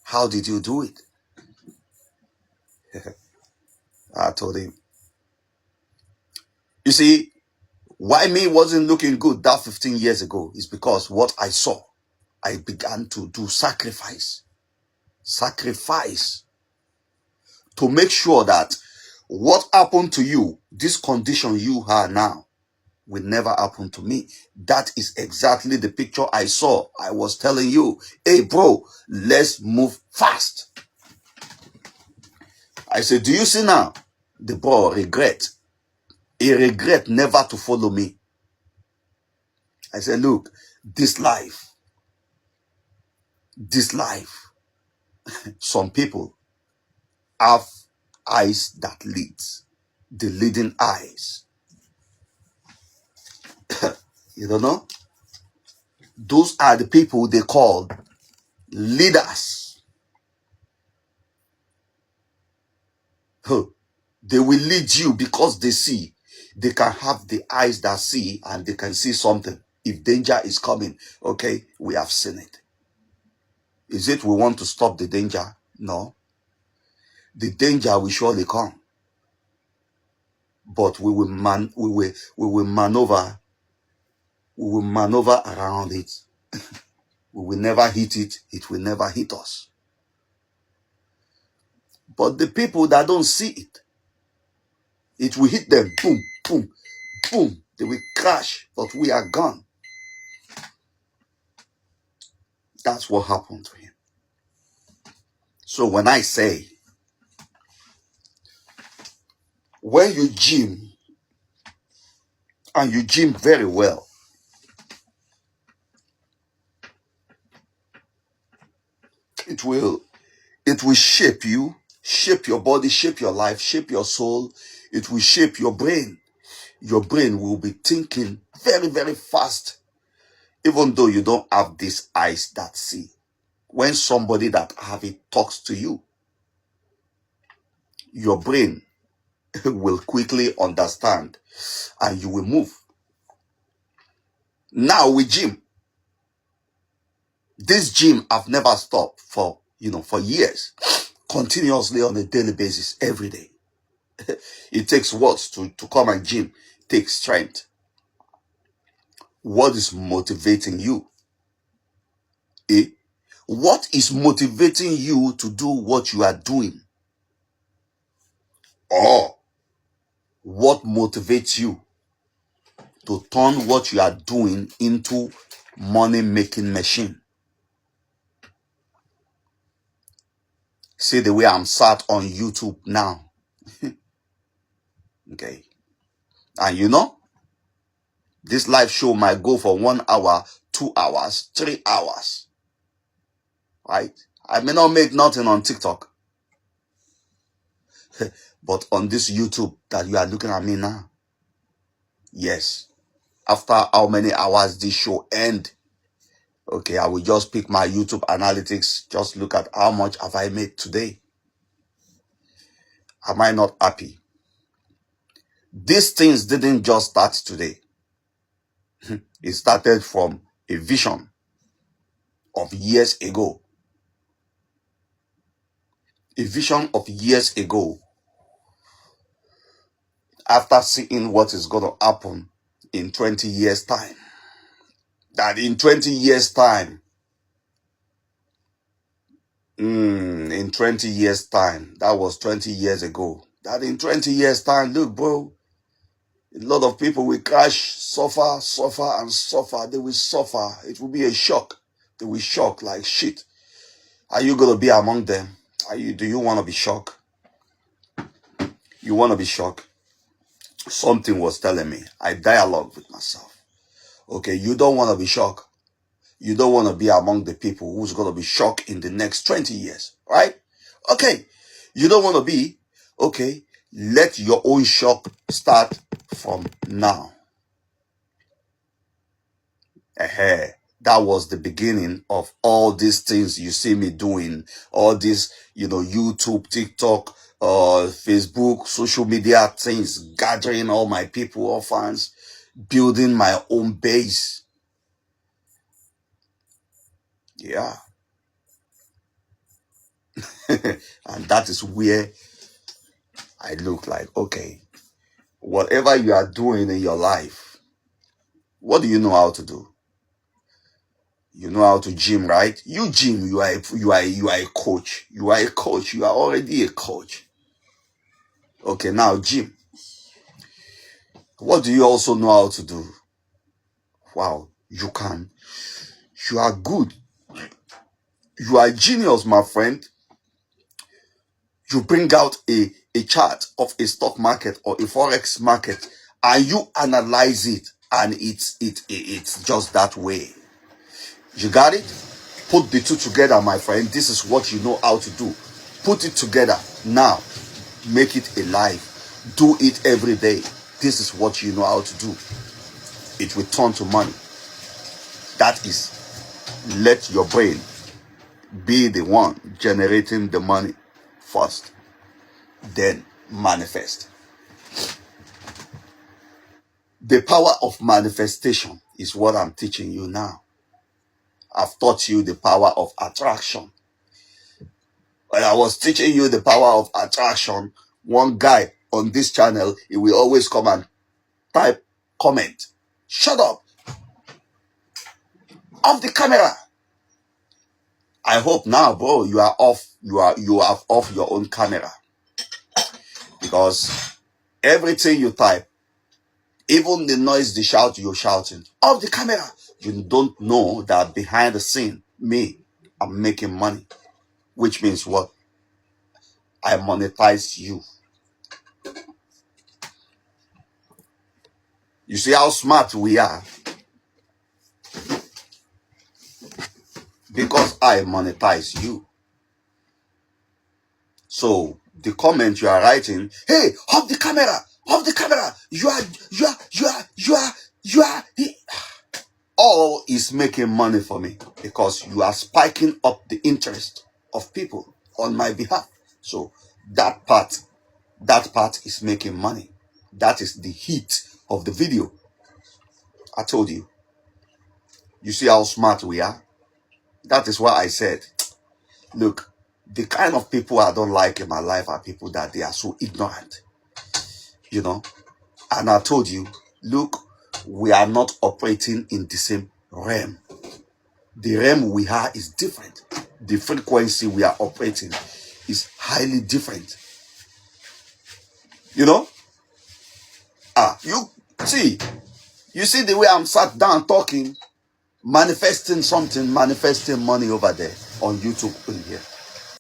How did you do it? I told him, you see, why me wasn't looking good that 15 years ago is because what I saw, I began to do sacrifice to make sure that what happened to you, this condition you are now, will never happen to me. That is exactly the picture I saw. I was telling you, hey bro, let's move fast. I said, do you see now? The boy regret. He regret never to follow me. I said, look, this life, some people have eyes that leads, the leading eyes. You don't know? Those are the people they call leaders. They will lead you because they see. They can have the eyes that see and they can see something. If danger is coming, okay, we have seen it. Is it we want to stop the danger? No. The danger will surely come. But we will maneuver around it. We will never hit it. It will never hit us. But the people that don't see it, it will hit them. Boom, boom, boom. They will crash, but we are gone. That's what happened to him. So when I say, when you gym, and you gym very well, it will shape you, shape your body, shape your life, shape your soul. It will shape your brain. Your brain will be thinking very, very fast, even though you don't have these eyes that see. When somebody that have it talks to you, your brain will quickly understand and you will move. Now with gym, this gym I've never stopped for years, continuously on a daily basis, every day. It takes words to come and gym. It takes strength. What is motivating you? What is motivating you to do what you are doing? Or what motivates you to turn what you are doing into money-making machine? See the way I'm sat on YouTube now. Okay. And you know, this live show might go for 1 hour, 2 hours, 3 hours. Right? I may not make nothing on TikTok. But on this YouTube that you are looking at me now, yes. After how many hours this show end, okay, I will just pick my YouTube analytics, just look at how much have I made today. Am I not happy? These things didn't just start today. It started from a vision of years ago. A vision of years ago. After seeing what is going to happen in 20 years' time. That in 20 years' time, in 20 years' time, that was 20 years ago. That in 20 years' time, look, bro, a lot of people will crash, suffer, and suffer. They will suffer. It will be a shock. They will shock like shit. Are you going to be among them? Do you want to be shocked? You want to be shocked? Something was telling me. I dialogue with myself. Okay, you don't want to be shocked. You don't want to be among the people who's going to be shocked in the next 20 years, right? Okay, you don't want to be, okay, let your own shock start from now. That was the beginning of all these things you see me doing, all this, YouTube, TikTok, Facebook, social media things, gathering all my people, all fans, building my own base. Yeah. And that is where I look like, okay, whatever you are doing in your life, what do you know how to do? You know how to gym, right? You gym, you are a coach. You are a coach. You are already a coach. Okay, now gym. What do you also know how to do? Wow, you are good. You are a genius, my friend. You bring out a chart of a stock market or a forex market and you analyze it, and it's just that way. You got it? Put the two together, my friend. This is what you know how to do. Put it together now. Make it a life. Do it every day. This is what you know how to do. It will turn to money. That is, let your brain be the one generating the money first, then manifest. The power of manifestation is what I'm teaching you now. I've taught you the power of attraction. When I was teaching you the power of attraction, one guy on this channel, he will always come and type comment. Shut up. Off the camera. I hope now, bro, you are off. You have off your own camera. Because everything you type, even the noise, the shout you're shouting, off the camera. You don't know that behind the scene, I'm making money. Which means what? I monetize you. You see how smart we are? Because I monetize you. So the comment you are writing, hey, off the camera, you are, all is making money for me because you are spiking up the interest of people on my behalf. So that part is making money. That is the heat of the video. I told you. You see how smart we are? That is why I said, look, the kind of people I don't like in my life are people that they are so ignorant. You know? And I told you, look, we are not operating in the same realm. The realm we are is different. The frequency we are operating is highly different. You know? You see the way I'm sat down talking, manifesting something, manifesting money over there on YouTube in here.